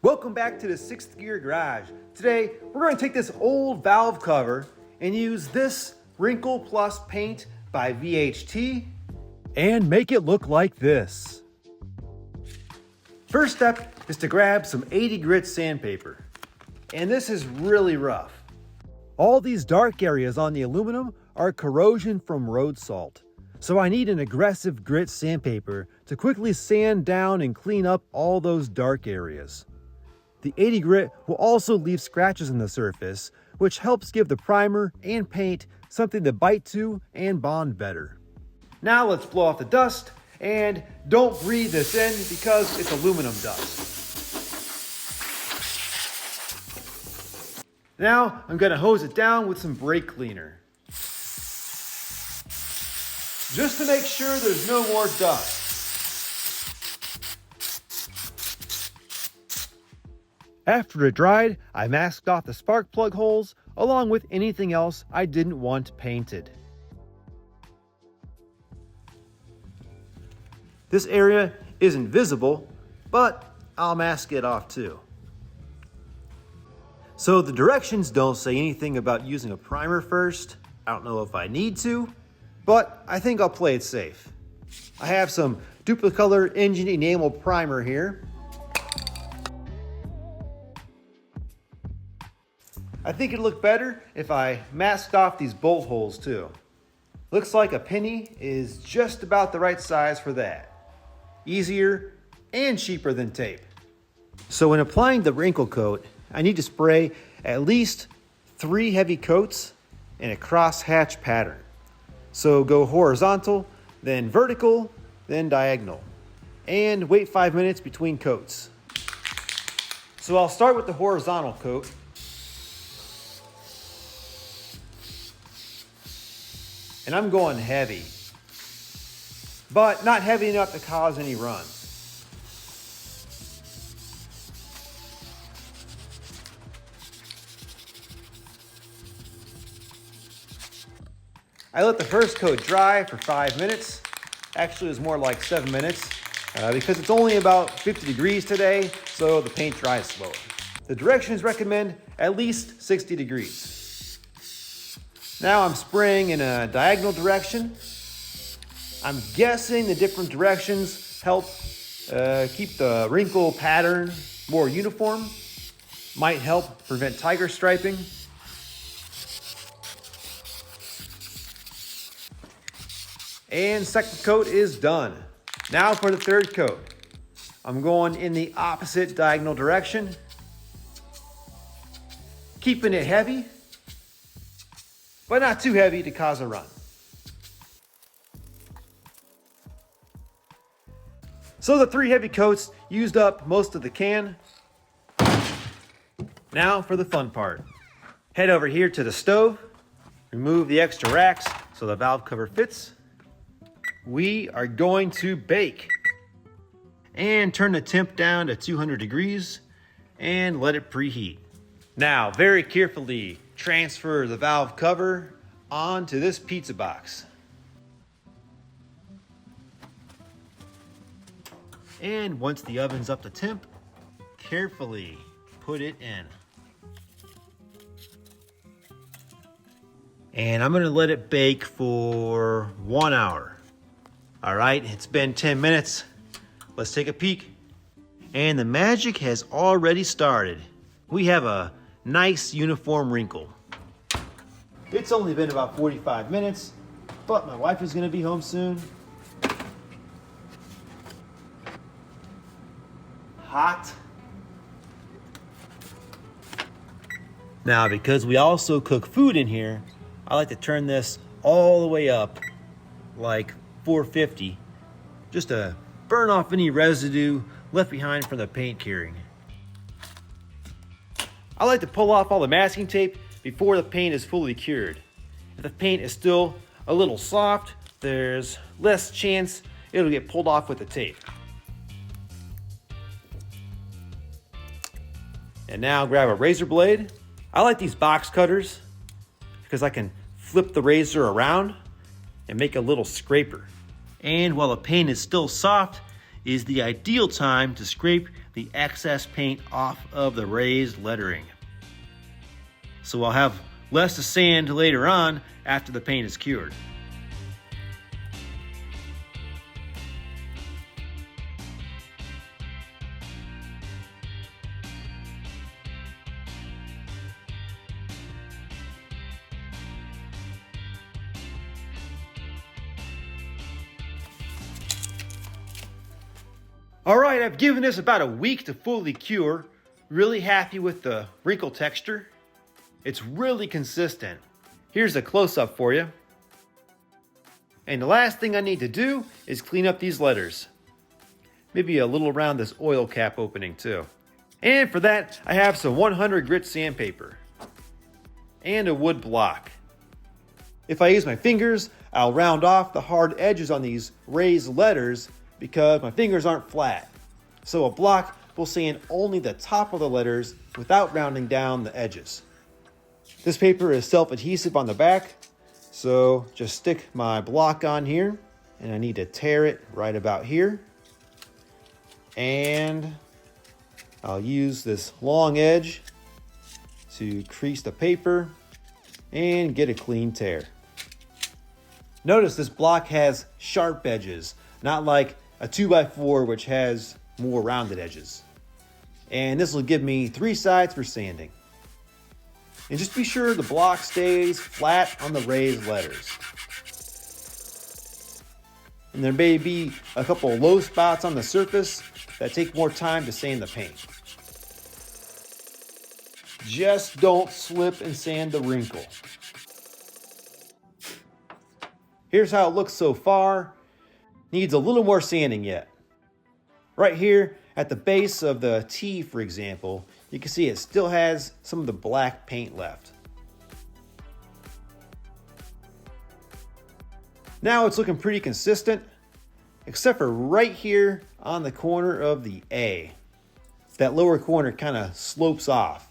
Welcome back to the 6th Gear Garage. Today, we're going to take this old valve cover and use this Wrinkle Plus paint by VHT and make it look like this. First step is to grab some 80 grit sandpaper. And this is really rough. All these dark areas on the aluminum are corrosion from road salt. So I need an aggressive grit sandpaper to quickly sand down and clean up all those dark areas. The 80 grit will also leave scratches in the surface, which helps give the primer and paint something to bite to and bond better. Now let's blow off the dust, and don't breathe this in because it's aluminum dust. Now I'm going to hose it down with some brake cleaner, just to make sure there's no more dust. After it dried, I masked off the spark plug holes along with anything else I didn't want painted. This area isn't visible, but I'll mask it off too. So the directions don't say anything about using a primer first. I don't know if I need to, but I think I'll play it safe. I have some Duplicolor engine enamel primer here. I think it'd look better if I masked off these bolt holes too. Looks like a penny is just about the right size for that. Easier and cheaper than tape. So when applying the wrinkle coat, I need to spray at least 3 heavy coats in a cross-hatch pattern. So go horizontal, then vertical, then diagonal. And wait 5 minutes between coats. So I'll start with the horizontal coat. And I'm going heavy, but not heavy enough to cause any runs. I let the first coat dry for 5 minutes. Actually, it was more like 7 minutes because it's only about 50 degrees today, so the paint dries slower. The directions recommend at least 60 degrees. Now I'm spraying in a diagonal direction. I'm guessing the different directions help keep the wrinkle pattern more uniform. Might help prevent tiger striping. And second coat is done. Now for the third coat. I'm going in the opposite diagonal direction. Keeping it heavy, but not too heavy to cause a run. So the 3 heavy coats used up most of the can. Now for the fun part. Head over here to the stove, remove the extra racks so the valve cover fits. We are going to bake. And turn the temp down to 200 degrees and let it preheat. Now, very carefully transfer the valve cover onto this pizza box. And once the oven's up to temp, carefully put it in. And I'm gonna let it bake for 1 hour. All right, it's been 10 minutes. Let's take a peek. And the magic has already started. We have a nice uniform wrinkle. It's only been about 45 minutes, but my wife is gonna be home soon. Hot. Now, because we also cook food in here, I like to turn this all the way up, like 450, just to burn off any residue left behind from the paint curing. I like to pull off all the masking tape before the paint is fully cured. If the paint is still a little soft, there's less chance it'll get pulled off with the tape. And now grab a razor blade. I like these box cutters because I can flip the razor around and make a little scraper. And while the paint is still soft, is the ideal time to scrape the excess paint off of the raised lettering. So I'll have less to sand later on after the paint is cured. Alright, I've given this about a week to fully cure. Really happy with the wrinkle texture. It's really consistent. Here's a close-up for you. And the last thing I need to do is clean up these letters. Maybe a little around this oil cap opening too. And for that, I have some 100 grit sandpaper and a wood block. If I use my fingers, I'll round off the hard edges on these raised letters because my fingers aren't flat. So a block will sand only the top of the letters without rounding down the edges. This paper is self-adhesive on the back, so just stick my block on here, and I need to tear it right about here. And I'll use this long edge to crease the paper and get a clean tear. Notice this block has sharp edges, not like a 2x4 which has more rounded edges. And this will give me 3 sides for sanding. And just be sure the block stays flat on the raised letters. And there may be a couple of low spots on the surface that take more time to sand the paint. Just don't slip and sand the wrinkle. Here's how it looks so far. Needs a little more sanding yet. Right here at the base of the T, for example, you can see it still has some of the black paint left. Now it's looking pretty consistent, except for right here on the corner of the A. That lower corner kind of slopes off.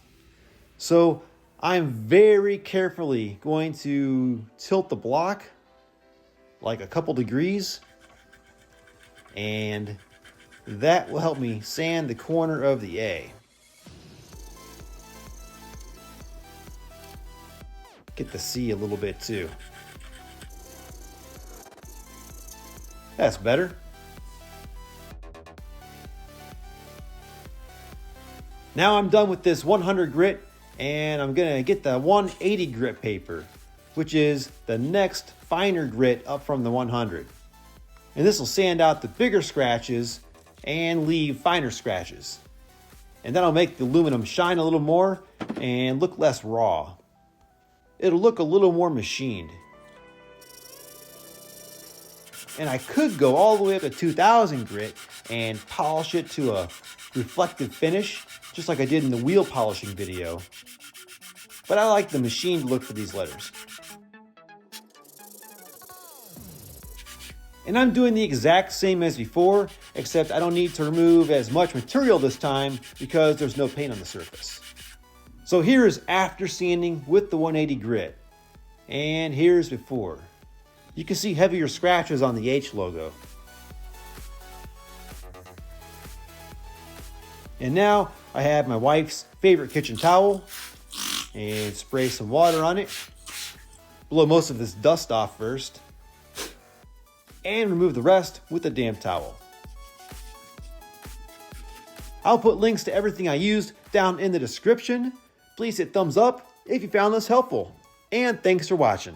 So I'm very carefully going to tilt the block like a couple degrees, and that will help me sand the corner of the A. Get the C a little bit too. That's better. Now I'm done with this 100 grit, and I'm gonna get the 180 grit paper, which is the next finer grit up from the 100. And this will sand out the bigger scratches and leave finer scratches. And that'll make the aluminum shine a little more and look less raw. It'll look a little more machined. And I could go all the way up to 2000 grit and polish it to a reflective finish, just like I did in the wheel polishing video. But I like the machined look for these letters. And I'm doing the exact same as before, except I don't need to remove as much material this time because there's no paint on the surface. So here is after sanding with the 180 grit, and here's before. You can see heavier scratches on the H logo. And now I have my wife's favorite kitchen towel and spray some water on it. Blow most of this dust off first, and remove the rest with a damp towel. I'll put links to everything I used down in the description. Please hit thumbs up if you found this helpful. And thanks for watching.